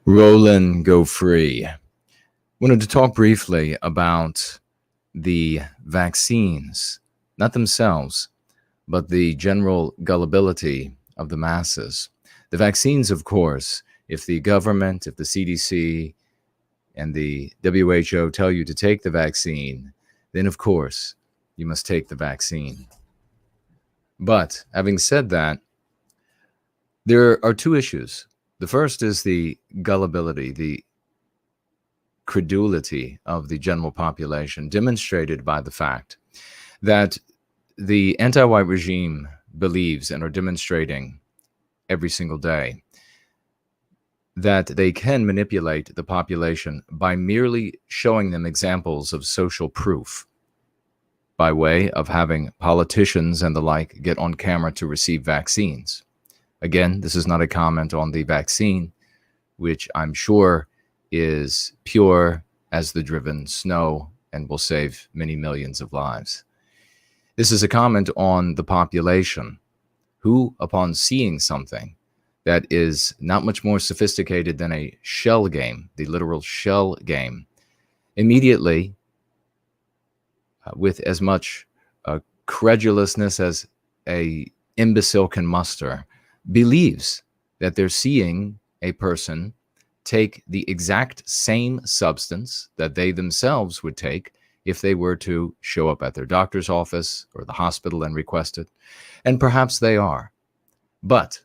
Roland, go free. Wanted to talk briefly about the vaccines, not themselves, but the general gullibility of the masses. The vaccines, of course, if the government, if the CDC and the WHO tell you to take the vaccine, then of course you must take the vaccine. But having said that, there are two issues. The first is the gullibility, the credulity of the general population, demonstrated by the fact that the anti-white regime believes and are demonstrating every single day that they can manipulate the population by merely showing them examples of social proof, by way of having politicians and the like get on camera to receive vaccines. Again, this is not a comment on the vaccine, which I'm sure is pure as the driven snow and will save many millions of lives. This is a comment on the population who, upon seeing something that is not much more sophisticated than a shell game, the literal shell game, immediately, with as much credulousness as a imbecile can muster, believes that they're seeing a person take the exact same substance that they themselves would take if they were to show up at their doctor's office or the hospital and request it. And perhaps they are. But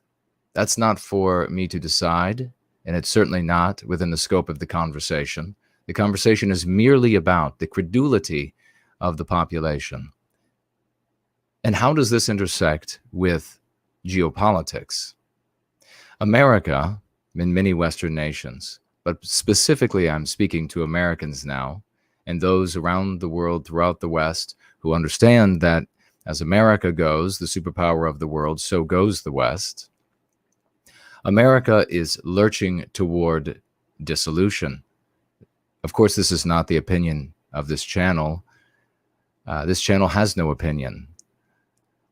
that's not for me to decide, and it's certainly not within the scope of the conversation. The conversation is merely about the credulity of the population. And how does this intersect with geopolitics? America, in many Western nations, but specifically I'm speaking to Americans now, and those around the world throughout the West who understand that as America goes, the superpower of the world, so goes the West. America is lurching toward dissolution. Of course, this is not the opinion of this channel. This channel has no opinion.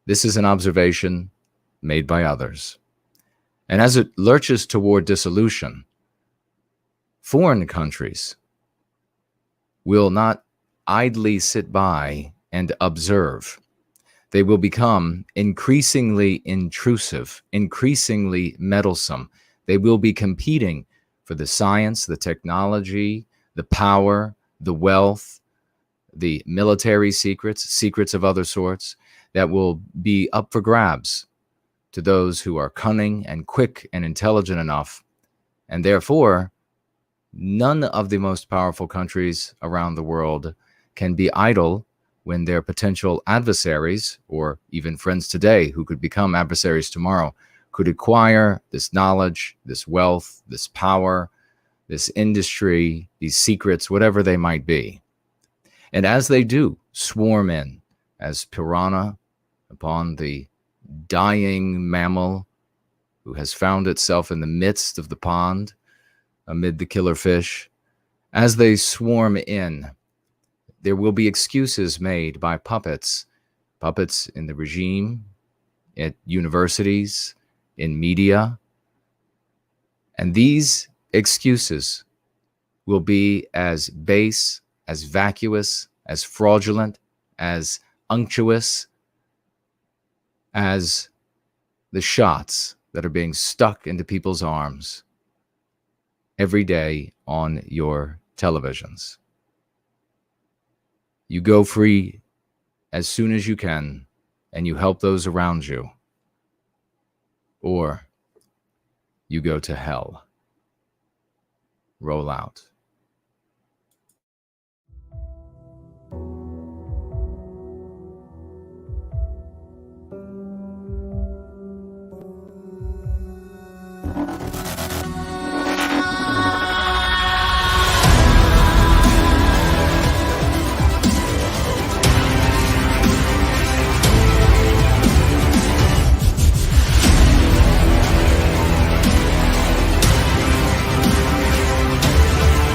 This is an observation made by others. And as it lurches toward dissolution, foreign countries will not idly sit by and observe. They will become increasingly intrusive, increasingly meddlesome. They will be competing for the science, the technology, the power, the wealth, the military secrets, secrets of other sorts that will be up for grabs to those who are cunning and quick and intelligent enough. And therefore, none of the most powerful countries around the world can be idle when their potential adversaries, or even friends today who could become adversaries tomorrow, could acquire this knowledge, this wealth, this power, this industry, these secrets, whatever they might be. And as they do swarm in as piranha upon the dying mammal who has found itself in the midst of the pond amid the killer fish, as they swarm in, there will be excuses made by puppets in the regime, at universities, in media. And these excuses will be as base, as vacuous, as fraudulent, as unctuous as the shots that are being stuck into people's arms every day on your televisions. You go free as soon as you can, and you help those around you, or you go to hell. Roll out.